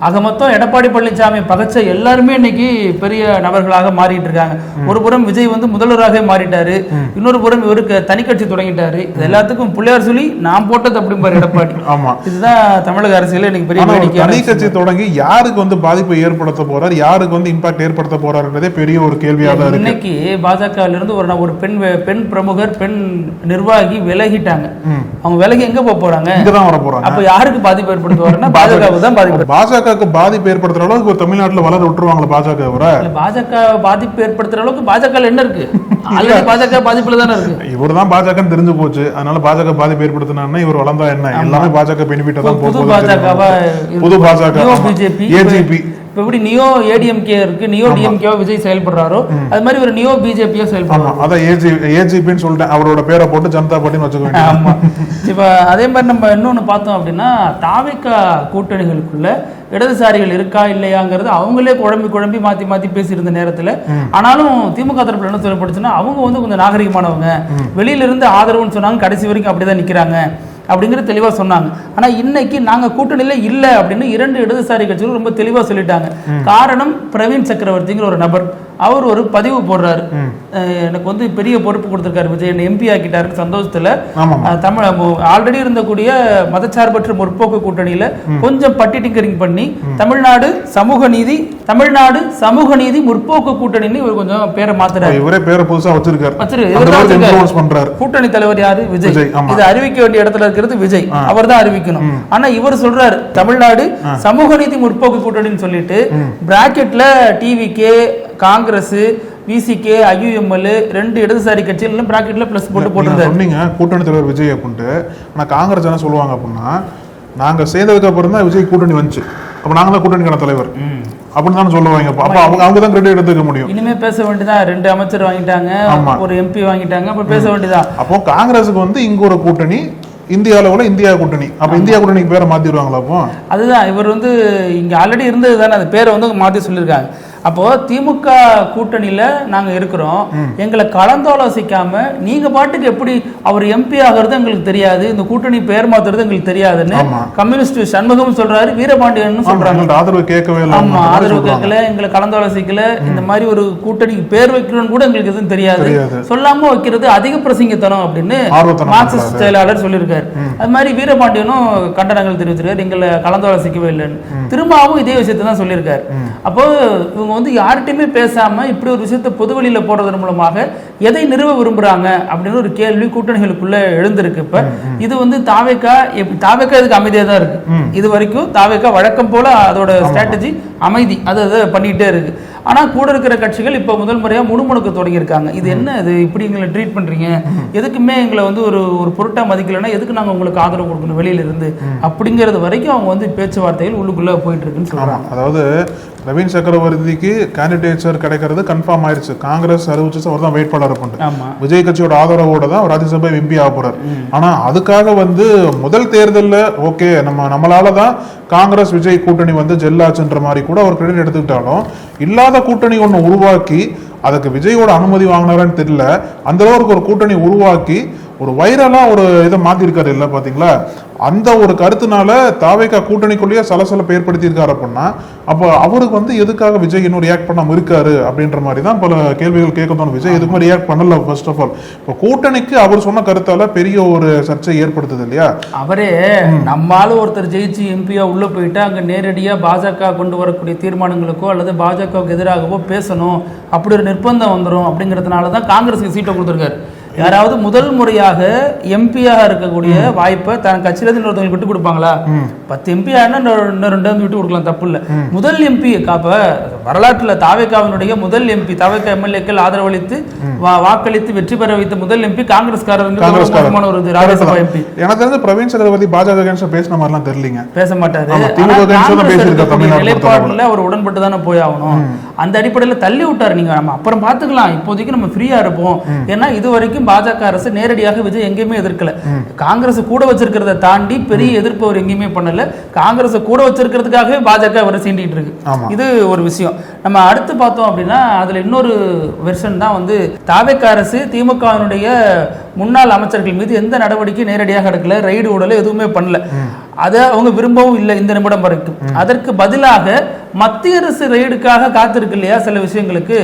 ஆக மொத்தம் எடப்பாடி பழனிசாமி பகச்ச எல்லாருமே இன்னைக்கு பெரிய நபர்களாக மாறிட்டு இருக்காங்க. ஒரு புறம் விஜய் வந்து முதல்வராக மாறிட்டாரு, இன்னொரு புறம் இவருக்கு தனி கட்சி தொடங்கிட்டாரு. இது எல்லாத்துக்கும் பிள்ளையார் சொல்லி நான் போட்டது அப்படிம்பாரு எடப்பாடி. ஆமா, இதுதான் தமிழக அரசியல் இன்னைக்கு பெரிய வேடிக்கை. தனி கட்சி தொடங்கி யாருக்கு வந்து பாதிப்பை ஏற்படுத்த போறார், யாருக்கு வந்து இம்பாக்ட் ஏற்படுத்த போறாருன்றதே பெரிய ஒரு கேள்வியாக தான் இருக்கு. இன்னைக்கு பாஜகல இருந்து ஒரு பெண் பிரமுகர், பெண் நிர்வாகி விலகிட்டாங்க. அவங்க விலகி எங்க போக போறாங்க? இங்கதான் வர போறாங்க. அப்ப யாருக்கு பாதிப்பு ஏற்படுத்துவாருன்னா பாஜகவுக்கு தான் பாதிப்பு. பாஜகவுக்கு பாதிப்பு ஏற்படுத்துற அளவுக்கு தமிழ்நாட்டில் வளர விட்டுருவாங்களா பாஜக? பாஜக பாதிப்பு ஏற்படுத்துற அளவுக்கு பாஜக என்ன இருக்கு? பாஜக பாதிப்புல தானே இருக்கு. இவர் தான் எல்லாம் பாஜக தெரிஞ்சு போச்சு, அதனால பாஜக பாதிப்பு ஏற்படுத்தினா இவர் வளர்ந்தா என்ன, எல்லாமே பாஜக பெனிஃபிட்டா தான் புது பாஜகவா புது பாஜக பிஜேபி ஏஜிபி. இப்போ எப்படி நியோ ஏடிஎம்கே இருக்கு, நியோ டிஎம்கேவா விஜய் செயல்படுறாரோ அது மாதிரி ஒரு நியோ பிஜேபியா செயல்படுறாரு. அதான் ஏஜிபின்னு சொல்லிட்டேன், அவரோட பேரை போட்டு ஜனதா பார்ட்டின்னு வச்சுக்கோங்க. ஆமா. இப்போ அதே மாதிரி நம்ம இன்னொன்னு பார்த்தோம் அப்படின்னா தாவேகா கூட்டணிகளுக்குள்ள இடதுசாரிகள் இருக்கா இல்லையாங்கிறது அவங்களே குழம்பி மாத்தி மாத்தி பேசியிருந்த நேரத்துல, ஆனாலும் திமுக தரப்புல என்ன சொல்லப்படுச்சுன்னா அவங்க வந்து கொஞ்சம் நாகரிகமானவங்க, வெளியில இருந்து ஆதரவுன்னு சொன்னாங்க, கடைசி வரைக்கும் அப்படிதான் நிக்கிறாங்க அப்படிங்கிறது தெளிவா சொன்னாங்க. ஆனா இன்னைக்கு நாங்க கூட்டணியில இல்ல அப்படின்னு 2 இடதுசாரி கட்சிகள் ரொம்ப தெளிவா சொல்லிட்டாங்க. காரணம் பிரவீன் சக்கரவர்த்திங்கிற ஒரு நபர், அவர் ஒரு பதிவு போடுறாரு, எனக்கு வந்து பெரிய பொறுப்பு கொடுத்திருக்காரு விஜய், என்ன எம்பி ஆக்கிட்டாரு சந்தோஷத்துல. தமிழ் ஆல்ரெடி இருந்தக்கூடிய மதச்சார்பற்ற முற்போக்கு கூட்டணியில கொஞ்சம் பட்டி டிங்கரிங் பண்ணி தமிழ்நாடு சமூக நீதி முற்போக்கு கூட்டணின்னு இவர் கொஞ்சம் பேரை மாத்துறாரு. இவரே பேரை புதுசா வச்சிருக்காரு. கூட்டணி தலைவர் யாரு? விஜய். இது அறிவிக்க வேண்டிய இடத்துல இருக்கிறது விஜய், அவர் தான் அறிவிக்கணும். ஆனா இவர் சொல்றாரு தமிழ்நாடு சமூக நீதி முற்போக்கு கூட்டணின்னு சொல்லிட்டு பிராக்கெட்ல டிவிகே, காங்கிரஸ், விசிகே, ஐயுஎம்எல் 2 இடதுசாரி கட்சிகள் பிராக்கெட்ல பிளஸ் போட்டு சொன்னீங்க கூட்டணி தலைவர் விஜய் அப்படின்ட்டு. ஆனா காங்கிரஸ் என்ன சொல்லுவாங்க அப்படின்னா, நாங்க சேர்ந்ததுக்கு அப்புறம் தான் விஜய் கூட்டணி வந்துச்சு, அப்ப நாங்க தான் கூட்டணிக்கான தலைவர் அப்படின்னு தான் சொல்லுவாங்க. அப்ப அவங்க தான் கிரெடிட் எடுத்துக்க முடியும். இனிமே பேச வேண்டியதா, 2 அமைச்சர் வாங்கிட்டாங்க, ஒரு எம்பி வாங்கிட்டாங்க, அப்ப பேச வேண்டியதா. அப்போ காங்கிரஸுக்கு வந்து இங்க ஒரு கூட்டணி, இந்திய அளவுல இந்தியா கூட்டணி, அப்ப இந்தியா கூட்டணிக்கு பேரை மாத்திடுவாங்களா? அப்போ அதுதான் இவர் வந்து இங்க ஆல்ரெடி இருந்தது தானே, அந்த பேரை வந்து மாத்தி சொல்லியிருக்காங்க. அப்போ திமுக கூட்டணியில நாங்க இருக்கிறோம், எங்களை கலந்தாலோசிக்காம நீங்க பாட்டுக்கு எப்படி அவர் எம்பி ஆகிறது எங்களுக்கு தெரியாது, இந்த கூட்டணி பேர் மாத்துறது எங்களுக்கு தெரியாதுன்னு கம்யூனிஸ்ட் சண்முகம் சொல்றாரு, வீரபாண்டியன் சொல்றாங்க. ஆதரவு கேட்கவே இல்லை. ஆமா, ஆதரவு கேட்கல, எங்களை கலந்தாலோசிக்கல, இந்த மாதிரி ஒரு கூட்டணிக்கு பேர் வைக்கணும்னு கூட எங்களுக்கு எதுவும் தெரியாது, சொல்லாம வைக்கிறது அதிக பிரசங்கத்தனம் அப்படின்னு மார்க்சிஸ்ட் செயலாளர் சொல்லியிருக்காரு. அது மாதிரி வீரபாண்டியனும் கண்டனங்கள் தெரிவிச்சிருக்காரு, எங்களை கலந்தாலோசிக்கவே இல்லைன்னு. திரும்பவும் இதே விஷயத்தை தான் சொல்லியிருக்காரு. அப்போ இவங்க வந்து யார்கிட்டயுமே பேசாம இப்படி ஒரு விஷயத்தை பொதுவெளியில போடுறதன் மூலமாக எதை நிறுவ விரும்புறாங்க அப்படின்னு ஒரு கேள்வி கூட்டணிகளுக்குள்ள எழுந்திருக்கு. இப்ப இது வந்து தாவேகா இதுக்கு அமைதியா தான் இருக்கு. இது வரைக்கும் தாவேகா வழக்கம் போல அதோட ஸ்ட்ராட்டஜி அமைதி, அதை பண்ணிட்டே இருக்கு. ஆனா கூட இருக்கிற கட்சிகள் இப்ப முதல் முறையா முணுமுணுக்க தொடங்கி இருக்காங்க. இது என்ன, இது இப்படி எங்களை ட்ரீட் பண்றீங்க, எதுக்குமே எங்களை வந்து ஒரு பொருட்டா மதிக்கலன்னா எதுக்கு நாங்க உங்களுக்கு ஆதரவு கொடுக்கணும் வெளியில இருந்து, அப்படிங்கிறது வரைக்கும் அவங்க வந்து பேச்சுவார்த்தைகள் உள்ளுக்குள்ள போயிட்டு இருக்குன்னு சொல்றாங்க. அதாவது பிரவீன் சக்கரவர்த்திக்கு கேண்டிடேச்சர் கிடைக்கிறது கன்ஃபார்ம் ஆயிருச்சு, காங்கிரஸ் அறிவிச்சு அவர் தான் வேட்பாளர் கொண்டு, விஜய் கட்சியோட ஆதரவோட தான் ராஜ்யசபா எம்பி ஆக போறாரு. ஆனா அதுக்காக வந்து முதல் தேர்தலில் ஓகே நம்மளாலதான் காங்கிரஸ் விஜய் கூட்டணி வந்து ஜெல்லாச்சுன்ற மாதிரி கூட அவர் கிரெடிட் எடுத்துக்கிட்டாலும், இல்லாத கூட்டணி ஒன்று உருவாக்கி அதுக்கு விஜயோட அனுமதி வாங்கினாரான்னு தெரியல, அந்த அளவுக்கு ஒரு கூட்டணி உருவாக்கி ஒரு வைரலா ஒரு இதை மாத்திருக்காரு இல்ல பாத்தீங்களா? அந்த ஒரு கருத்துனால தாவேகா கூட்டணிக்குள்ளேயே சலசலப்பை ஏற்படுத்தி இருக்காரு அப்படின்னா, அப்போ அவருக்கு வந்து எதுக்காக விஜய் இன்னும் ரியாக்ட் பண்ணாம இருக்காரு அப்படின்ற மாதிரி தான் பல கேள்விகள் கேட்க தோணும். விஜய் எதுக்குமே ரியாக்ட் பண்ணல. ஃபர்ஸ்ட் ஆஃப் ஆல் இப்போ கூட்டணிக்கு அவர் சொன்ன கருத்தால பெரிய ஒரு சர்ச்சை ஏற்படுத்துது இல்லையா? அவரே நம்மால ஒருத்தர் ஜெயிச்சு எம்பியா உள்ள போயிட்டு அங்க நேரடியா பாஜக கொண்டு வரக்கூடிய தீர்மானங்களுக்கோ அல்லது பாஜகவுக்கு எதிராகவோ பேசணும், அப்படி ஒரு நிர்பந்தம் வந்துடும் அப்படிங்கிறதுனாலதான் காங்கிரஸுக்கு சீட்டை கொடுத்துருக்காரு. யாராவது முதல் முறையாக எம்பியாக இருக்கக்கூடிய வாய்ப்பை தன் கட்சியில இன்னொருத்தவங்களுக்கு விட்டு கொடுப்பாங்களா? 10 எம்பி ஆனா இன்னும் 2 விட்டு கொடுக்கலாம், தப்பு இல்லை. முதல் எம்பி வரலாற்றுல தாவேகாவினுடைய முதல் எம்பி, தாவேகா எம்எல்ஏக்கள் ஆதரவளித்து வாக்களித்து வெற்றி பெற வைத்த முதல் எம்பி காங்கிரஸ்காரர் ஒரு ராஜ்யசபா எம்பி. எனக்கு தெரிஞ்ச பிரவீன் சக்கரவர்த்தி பாஜக பேசின மாதிரிலாம் தெரியலீங்க, பேச மாட்டாரு. நிலைப்பாடுல அவர் உடன்பட்டு தானே போய் ஆகணும். அந்த அடிப்படையில் தள்ளி விட்டாரு. நீங்க நம்ம அப்புறம் பாத்துக்கலாம், இப்போதைக்கு நம்ம ஃப்ரீயா இருப்போம். ஏன்னா இது வரைக்கும் பாஜக அரசு நேரடியாக விஜய் எங்கேயுமே எதிர்க்கல. காங்கிரஸ் கூட வச்சிருக்கிறத தாண்டி பெரிய எதிர்ப்பு அவர் எங்கேயுமே பண்ணல. காங்கிரஸ் கூட வச்சிருக்கிறதுக்காகவே பாஜக அவரை சீண்டிட்டு இருக்கு. இது ஒரு விஷயம். நம்ம அடுத்து பார்த்தோம் அப்படின்னா அதுல இன்னொரு வெர்ஷன் தான் வந்து தாவேகா அரசு திமுகவினுடைய முன்னாள் அமைச்சர்கள் மீது எந்த நடவடிக்கை நேரடியாக எடுக்கல, ரைடு ஓடல, எதுவுமே பண்ணல. அதை அவங்க விரும்பவும் இல்லை இந்த நிமிடம் வரைக்கும். அதற்கு பதிலாக மத்திய அரசு ரைடுக்காக காத்திருக்கு இல்லையா, சில விஷயங்களுக்கு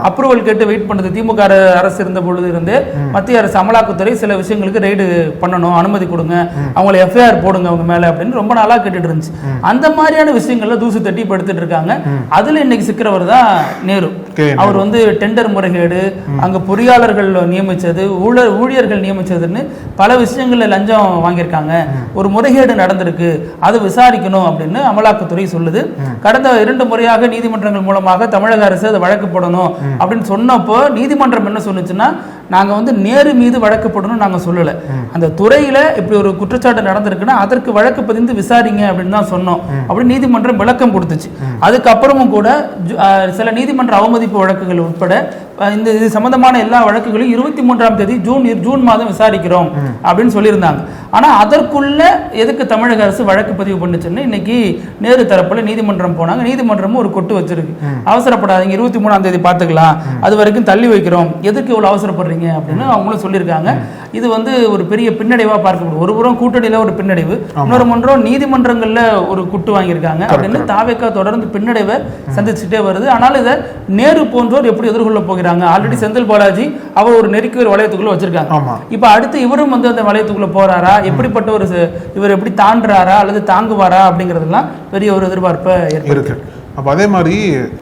அப்ரூவல் கேட்டு வெயிட் பண்ணுது. திமுக அரசு இருந்த பொழுது இருந்து மத்திய அரசு அமலாக்கத்துறை சில விஷயங்களுக்கு ரைடு பண்ணணும், அனுமதி கொடுங்க, அவங்களை எஃப்ஐஆர் போடுங்க அவங்க மேல அப்படின்னு ரொம்ப நாளா கேட்டுட்டு இருந்துச்சு. அந்த மாதிரியான விஷயங்கள்ல தூசு தட்டி படுத்துட்டு இருக்காங்க. அதுல இன்னைக்கு சிக்கிறவர் தான் நேரு. அவர் வந்து டெண்டர் முறைகேடு, அங்க பொறியாளர்கள் நியமிச்சது, ஊழியர்கள் நியமிச்சதுன்னு பல விஷயங்கள்ல லஞ்சம் வாங்கியிருக்காங்க, ஒரு முறைகேடு நடந்திருக்கு, அதை விசாரிக்கணும் அப்படின்னு அமலாக்கத்துறை சொல்லுது. கடந்த 2 முறையாக நீதிமன்றங்கள் மூலமாக தமிழக அரசு அதை வழக்கு போடணும் அப்படின்னு சொன்னப்போ நீதிமன்றம் என்ன சொன்னுச்சுன்னா, நாங்க வந்து நேரு மீது வழக்கு போடணும்னு நாங்க சொல்லல. அந்த துறையில இப்படி ஒரு குற்றச்சாட்டு நடந்திருக்குன்னா அதற்கு வழக்கு பதிந்து விசாரிங்க அப்படின்னு தான் சொன்னோம். அப்படி நீதிமன்றம் விளக்கம் கொடுத்துச்சு. அதுக்கப்புறமும் கூட சில நீதிமன்ற அவமதிப்பு வழக்குகள் உட்பட இந்த இது சம்பந்தமான எல்லா வழக்குகளையும் 23ஆம் தேதி ஜூன் மாதம் விசாரிக்கிறோம் அப்படின்னு சொல்லியிருந்தாங்க. ஆனா அதற்குள்ள எதுக்கு தமிழக அரசு வழக்கு பதிவு பண்ணுச்சுன்னு இன்னைக்கு நேரு தரப்புல நீதிமன்றம் போனாங்க. நீதிமன்றமும் ஒரு கொட்டு வச்சிருக்கு. அவசரப்படாதீங்க, 23ஆம் தேதி பார்த்துக்கலாம், அது வரைக்கும் தள்ளி வைக்கிறோம், எதுக்கு இவ்வளவு அவசரப்படுறீங்க அப்படின்னு அவங்களும் சொல்லியிருக்காங்க. இது வந்து ஒரு பெரிய பின்னடைவா பார்க்கப்படுது. ஒரு புறம் கூட்டணியில ஒரு பின்னடைவு, இன்னொரு மன்றம் நீதிமன்றங்கள்ல ஒரு குட்டு வாங்கியிருக்காங்க அப்படின்னு தாவேக்கா தொடர்ந்து பின்னடைவை சந்திச்சுட்டே வருது. ஆனால் இதை நேரு போன்றோர் எப்படி எதிர்கொள்ள போகிறாங்க? ஆல்ரெடி செந்தில் பாலாஜி அவர் ஒரு நெருக்கி ஒரு வளையத்துக்குள்ள வச்சிருக்காங்க. இப்ப அடுத்து இவரும் வந்து அந்த வளையத்துக்குள்ள போறாரா, எப்படிப்பட்ட ஒரு இவர் எப்படி தாண்டுறாரா அல்லது தாங்குவாரா அப்படிங்கறதெல்லாம் பெரிய ஒரு எதிர்பார்ப்பை இருக்கு. அப்ப அதே மாதிரி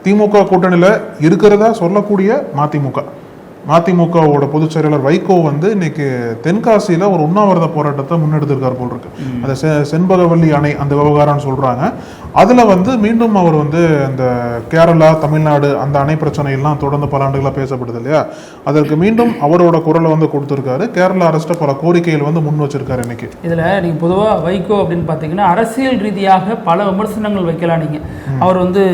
திமுக கூட்டணியில இருக்கிறதா சொல்லக்கூடிய மதிமுகவோட பொதுச் செயலாளர் வைகோ வந்து இன்னைக்கு தென்காசியில ஒரு உண்ணாவிரத போராட்டத்தை முன்னெடுத்திருக்கார் போல் இருக்கு. அந்த செண்பகவல்லி அணை அந்த விவகாரம்னு சொல்றாங்க. அதுல வந்து மீண்டும் அவர் வந்து அந்த கேரளா தமிழ்நாடு அந்த அணை பிரச்சனை எல்லாம் தொடர்ந்து பல ஆண்டுகளா பேசப்படுது இல்லையா, அதற்கு மீண்டும் அவரோட குரலை வந்து கொடுத்திருக்காரு. கேரளா அரசு பல கோரிக்கைகள் வந்து முன் வச்சிருக்காரு. இன்னைக்கு இதுல நீங்க பொதுவா வைகோ அப்படின்னு பாத்தீங்கன்னா அரசியல் ரீதியாக பல விமர்சனங்கள் வைக்கலாம். நீங்க அவர் வந்து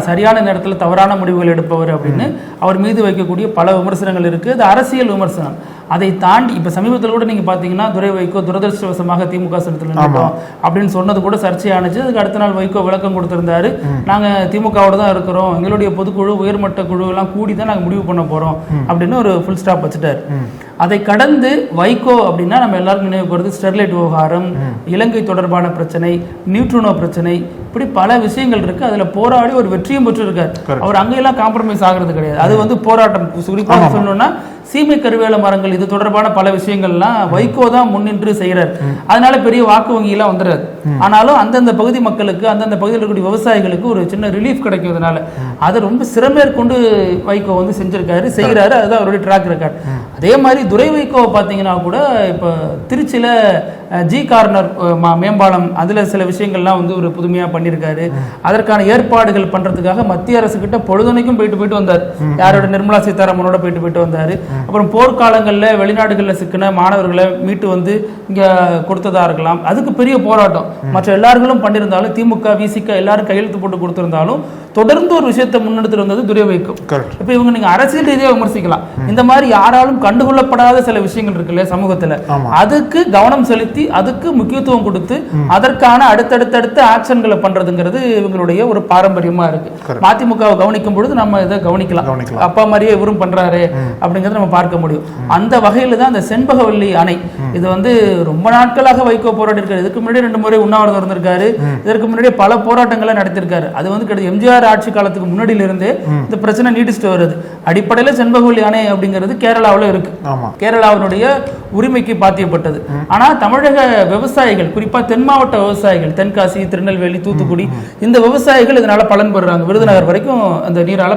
சரியான நேரத்தில் தவறான முடிவுகள் எடுப்பவர் அப்படின்னு அவர் மீது வைக்கக்கூடிய பல விமர்சனங்கள் இருக்கு. அது அரசியல் விமர்சனம். அதை தாண்டி இப்ப சமீபத்தில் கூட நீங்க பாத்தீங்கன்னா துரை வைகோ துரதிருஷ்டவசமாக திமுக செலுத்தல் அப்படின்னு சொன்னது கூட சர்ச்சையானுச்சு. அதுக்கு அடுத்த நாள் வைகோ விளக்கம் கொடுத்திருந்தாரு. நாங்க திமுகவோட தான் இருக்கிறோம், எங்களுடைய பொதுக்குழு உயர்மட்ட குழு எல்லாம் கூடி தான் நாங்க முடிவு பண்ண போறோம் அப்படின்னு ஒரு ஃபுல் ஸ்டாப் வச்சுட்டாரு. அதை கடந்து வைகோ அப்படின்னா நம்ம எல்லாருக்கும் நினைவு வருது ஸ்டெர்லைட் விவகாரம், இலங்கை தொடர்பான பிரச்சனை, நியூட்ரினோ பிரச்சனை, இப்படி பல விஷயங்கள் இருக்கு. அதுல போராடி ஒரு வெற்றியும் பெற்று இருக்காரு. அவர் அங்கெல்லாம் காம்ப்ரமைஸ் ஆகிறது கிடையாது. அது வந்து போராட்டம். குறிப்பாக சொல்லணும்னா சீமை கருவேல மரங்கள் இது தொடர்பான பல விஷயங்கள்லாம் வைகோ தான் முன்னின்று செய்யறாரு. அதனால பெரிய வாக்கு வங்கி எல்லாம் வந்துடுறாரு. ஆனாலும் அந்தந்த பகுதி மக்களுக்கு அந்தந்த பகுதியில் இருக்கக்கூடிய விவசாயிகளுக்கு ஒரு சின்ன ரிலீஃப் கிடைக்கிறதுனால அதை ரொம்ப சிறமேற்கொண்டு வைகோ வந்து செய்யறாரு. அதுதான் அவருடைய ட்ராக் ரெக்கார்ட். அதே மாதிரி துரை வைகோவை பார்த்தீங்கன்னா கூட இப்போ திருச்சியில ஜி கார்னர் மேம்பாலம் அதுல சில விஷயங்கள்லாம் வந்து ஒரு புதுமையா பண்ணியிருக்காரு. அதற்கான ஏற்பாடுகள் பண்றதுக்காக மத்திய அரசு கிட்ட பொழுதுனைக்கும் போயிட்டு வந்தார். யாரோட நிர்மலா சீதாராமனோட போயிட்டு வந்தாரு. அப்புறம் போர்க்காலங்களில் வெளிநாடுகளில் சிக்கின மாணவர்களை மீட்டு வந்து இங்க கொடுத்ததா இருக்கலாம். அதுக்கு பெரிய போராட்டம் மற்ற எல்லார்களும் பண்ணியிருந்தாலும் திமுக விசிக எல்லாரும் கையெழுத்து போட்டு கொடுத்திருந்தாலும் தொடர்ந்து ஒரு விஷயத்தை முன்னெடுத்து வந்தது துரை வைகோ. இப்ப இவங்க நீங்க அரசியல் ரீதியாக விமர்சிக்கலாம். இந்த மாதிரி யாராலும் கண்டுகொள்ளப்படாத சில விஷயங்கள் இருக்குல்ல சமூகத்துல, அதுக்கு கவனம் செலுத்தி அதுக்கு முக்கியத்துவம் கொடுத்து அதற்கான அடுத்தடுத்த ஆக்ஷன்களை பண்றதுங்கிறது இவங்களுடைய ஒரு பாரம்பரியமா இருக்கு. மதிமுகவை கவனிக்கும் பொழுது நம்ம இதை கவனிக்கலாம். அப்பா மாதிரியே இவரும் பண்றாரு அப்படிங்கறத நம்ம பார்க்க முடியும். அந்த வகையில தான் அந்த செண்பகவல்லி அணை இது வந்து ரொம்ப நாட்களாக வைகோ போராடி இருக்காரு. இதுக்கு முன்னாடி 2 முறை உண்ணாவிரதம் இருந்திருக்காரு. இதற்கு முன்னாடி பல போராட்டங்களை நடத்திருக்காரு. அது வந்து எம்ஜிஆர் ஆட்சி காலத்துக்கு முன்னாடியில இருந்தே இந்த பிரச்சனை நீடிச்சுட்டு வருது. அடிப்படையில் செண்பகவல்லி அணை அப்படிங்கிறது கேரளாவில் இருக்கு. கேரளாவினுடைய உரிமைக்கு பாத்தியப்பட்டது. ஆனா தமிழக விவசாயிகள், குறிப்பா தென் மாவட்ட விவசாயிகள், தென்காசி, திருநெல்வேலி, தூத்துக்குடி, இந்த விவசாயிகள் இதனால பலன் பெறுறாங்க. விருதுநகர் வரைக்கும் அந்த நீரால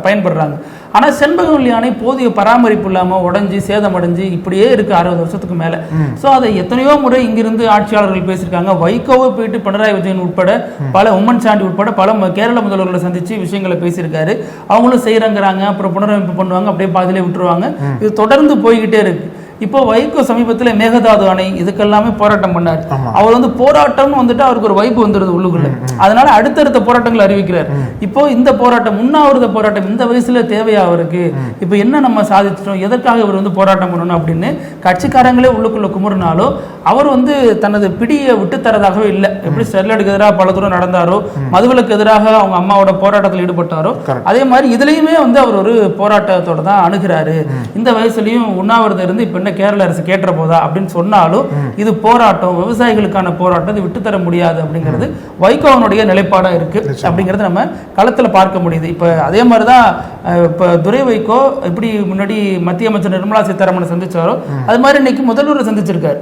பயன்படுறாங்க. ஆனா செண்பகவல்லி அணை போதிய பராமரிப்பு இல்லாம உடஞ்சி சேதமடைஞ்சு இப்படியே இருக்கு 60 வருஷத்துக்கு மேல. சோ அதை எத்தனையோ முறை இங்கிருந்து ஆட்சியாளர்கள் பேசியிருக்காங்க. வைகோவை போயிட்டு பினராயி விஜயன் உட்பட பல உம்மன் சாண்டி உட்பட பல கேரள முதல்வர்களை சந்திச்சு விஷயங்களை பேசியிருக்காரு. அவங்களும் செய்யறாங்கிறாங்க, அப்புறம் புனரமைப்பு பண்ணுவாங்க, அப்படியே பாதியிலே விட்டுருவாங்க. இது தொடர்ந்து போய்கிட்டே இருக்கு. இப்போ வைகோ சமீபத்தில் மேகதாது அணை இதுக்கெல்லாமே போராட்டம் பண்ணார். அவர் வந்து போராட்டம்னு வந்துட்டு அவருக்கு ஒரு வைப்பு வந்துருது உள்ளுக்குள்ள. அதனால அடுத்தடுத்த போராட்டங்களை அறிவிக்கிறார். இப்போ இந்த போராட்டம் உண்ணாவிரத போராட்டம் இந்த வயசுல தேவையா அவருக்கு? இப்போ என்ன நம்ம சாதிச்சிட்டோம், எதற்காக இவர் வந்து போராட்டம் பண்ணணும் அப்படின்னு கட்சிக்காரங்களே உள்ளுக்குள்ள குமுறினாலும் அவர் வந்து தனது பிடியை விட்டு தரதாகவே இல்லை. எப்படி ஸ்டெர்லைட்டுக்கு எதிராக பல தூரம் நடந்தாரோ, மதுவிலக்கு எதிராக அவங்க அம்மாவோட போராட்டத்தில் ஈடுபட்டாரோ, அதே மாதிரி இதுலயுமே வந்து அவர் ஒரு போராட்டத்தோட தான் அணுகிறாரு. இந்த வயசுலயும் உண்ணாவிரதம் இருந்து இப்ப கேரள அரசு கேட்டுற போதா அப்படின்னு சொன்னாலும் இது போராட்டம், விவசாயிகளுக்கான போராட்டம், இது விட்டுத்தர முடியாது அப்படிங்கிறது வைகோவனுடைய நிலைப்பாடா இருக்கு அப்படிங்கறத நம்ம களத்துல பார்க்க முடியுது. இப்ப அதே மாதிரிதான் இப்ப துரை வைகோ எப்படி முன்னாடி மத்திய அமைச்சர் நிர்மலா சீதாராமனை சந்திச்சாரோ அது மாதிரி இன்னைக்கு முதல்வர் சந்திச்சிருக்காரு.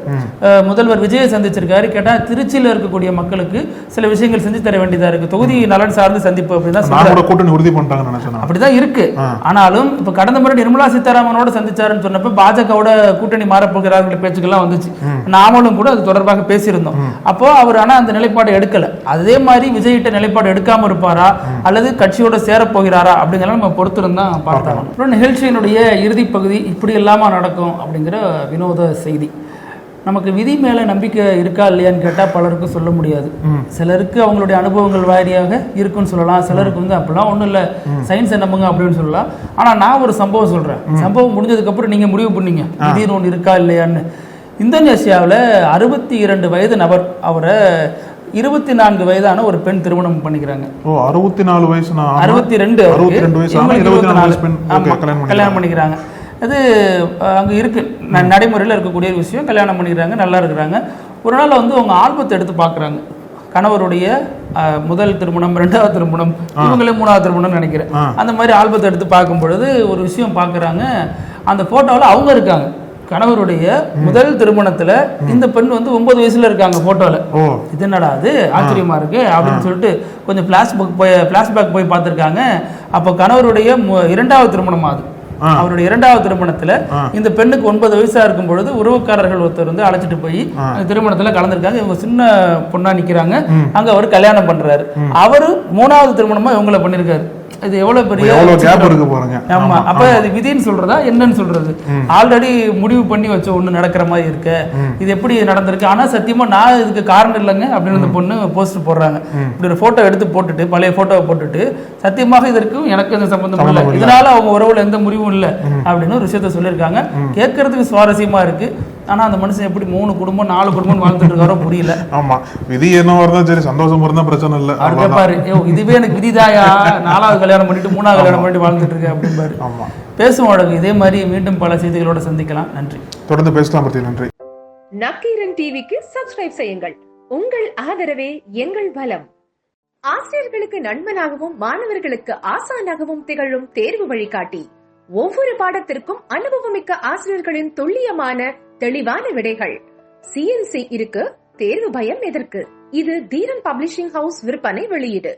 முதல்வர் விஜயை சந்திச்சிருக்காரு. கேட்டா திருச்சியில இருக்கக்கூடிய மக்களுக்கு சில விஷயங்கள் செஞ்சு தர வேண்டியதா இருக்கு. தொகுதி நலன் சார்ந்து சந்திப்பு அப்படிதான் உறுதி பண்றாங்க, அப்படிதான் இருக்கு. ஆனாலும் இப்ப கடந்த முறை நிர்மலா சீதாராமனோட சந்திச்சாருன்னு சொன்னப்ப பாஜகவோட கூட்டணி மாறப்போகிறார்கள் பேச்சுக்கெல்லாம் வந்துச்சு. நாமளும் கூட அது தொடர்பாக பேசியிருந்தோம். அப்போ அவர் ஆனா அந்த நிலைப்பாடு எடுக்கல. அதே மாதிரி விஜய்கிட்ட நிலைப்பாடு எடுக்காம இருப்பாரா அல்லது கட்சியோட சேரப்போகிறாரா அப்படிங்கிறத நம்ம பொறுத்திருந்தா பார்த்தாங்க. அப்புறம் நிகழ்ச்சியினுடைய இறுதி பகுதி இப்படி இல்லாம நடக்கும் அப்படிங்கிற வினோத செய்தி. நமக்கு விதி மேல நம்பிக்கை இருக்கா இல்லையான்னு கேட்டா பலருக்கும் சொல்ல முடியாது. சிலருக்கு அவங்களுடைய அனுபவங்கள் வாரியாக இருக்குன்னு சொல்லலாம், சிலருக்கு வந்து அப்படிலாம் ஒண்ணும் இல்ல சயின்ஸை நம்புங்க அப்படின்னு சொல்லலாம். ஆனா நான் ஒரு சம்பவம் சொல்றேன். சம்பவம் முடிஞ்சதுக்கு அப்புறம் நீங்க முடிவு பண்ணீங்க விதின்னு ஒன்று இருக்கா இல்லையான்னு. இந்தோனேஷியாவில் 62 வயது நபர் அவரை 24 வயதான ஒரு பெண் திருமணம் பண்ணிக்கிறாங்க. 64 வயசு 62 கல்யாணம் பண்ணிக்கிறாங்க. அது அங்கே இருக்கு, நடைமுறையில் இருக்கக்கூடிய விஷயம். கல்யாணம் பண்ணிக்கிறாங்க, நல்லா இருக்கிறாங்க. ஒரு நாள் வந்து அவங்க ஆல்பத்தை எடுத்து பார்க்குறாங்க. கணவருடைய முதல் திருமணம், 2வது திருமணம், இவங்களே 3வது திருமணம் நினைக்கிறேன். அந்த மாதிரி ஆல்பத்தை எடுத்து பார்க்கும் பொழுது ஒரு விஷயம் பார்க்குறாங்க. அந்த போட்டோவில் அவங்க இருக்காங்க. கணவருடைய முதல் திருமணத்துல இந்த பெண் வந்து 9 வயசுல இருக்காங்க போட்டோல. இது என்னடா அது ஆச்சரியமா இருக்கு அப்படின்னு சொல்லிட்டு கொஞ்சம் பிளாஷ்பேக் போய் பார்த்திருக்காங்க. அப்போ கணவருடைய 2வது திருமணம் அது. அவருடைய 2வது திருமணத்துல இந்த பெண்ணுக்கு 9 வயசா இருக்கும் பொழுது உறவுக்காரர்கள் ஒருத்தர் வந்து அழைச்சிட்டு போய் திருமணத்துல கலந்துருக்காங்க. இவங்க சின்ன பொண்ணா நிக்கிறாங்க. அங்க அவர் கல்யாணம் பண்றாரு. அவரு 3வது திருமணமா இவங்களை பண்ணிருக்காரு. இது எவ்வளவு பெரிய கேப் இருக்கு பாருங்க. ஆமா, அப்ப அது விதின்னு சொல்றதா என்னன்னு சொல்றது? ஆல்ரெடி முடிவு பண்ணி வச்ச ஒண்ணு நடக்கிற மாதிரி இருக்கு. இது எப்படி நடந்திருக்கு? ஆனா சத்தியமா நான் இதுக்கு காரணம் இல்லைங்க அப்படின்னு அந்த பொண்ணு போஸ்ட் போடுறாங்க. இப்படி ஒரு போட்டோ எடுத்து போட்டுட்டு, பழைய போட்டோவை போட்டுட்டு, சத்தியமாக இதற்கும் எனக்கு எந்த சம்பந்தம் இல்லை, இதனால அவங்க உறவுல எந்த முடிவும் இல்லை அப்படின்னு ஒரு விஷயத்த சொல்லியிருக்காங்க. கேட்கறதுக்கு சுவாரஸ்யமா இருக்கு. ஆனா அந்த மனுஷன் எப்படி 3 குடும்பம் 4 குடும்பம் வாழ்ந்துட்டு இருக்காரோ புரியல. ஆமா, விதி என்ன வருதா சரி, சந்தோஷம் இருந்தா பிரச்சனை இல்லை. அவர் கேட்பாரு, இதுவே எனக்கு விதிதாயா, 4வது கல்யாணம் பண்ணிட்டு 3வது கல்யாணம் பண்ணிட்டு வாழ்ந்துட்டு இருக்கேன் அப்படின்பாரு. ஆமா, பேசுவோம். இதே மாதிரி மீண்டும் பல செய்திகளோட சந்திக்கலாம். நன்றி. தொடர்ந்து பேசலாம். நன்றி. நக்கீரன் டிவிக்கு சப்ஸ்கிரைப் செய்யுங்கள். உங்கள் ஆதரவே எங்கள் பலம். ஆசிரியர்களுக்கு நண்பனாகவும் மாணவர்களுக்கு ஆசானாகவும் திகழும் தேர்வு வழிகாட்டி. ஒவ்வொரு பாடத்திற்கும் அனுபவமிக்க ஆசிரியர்களின் துல்லியமான தெளிவான விடைகள். CNC இருக்கு, தேர்வு பயம் எதற்கு? இது தீரன் பப்ளிஷிங் ஹவுஸ் விற்பனை வெளியீடு.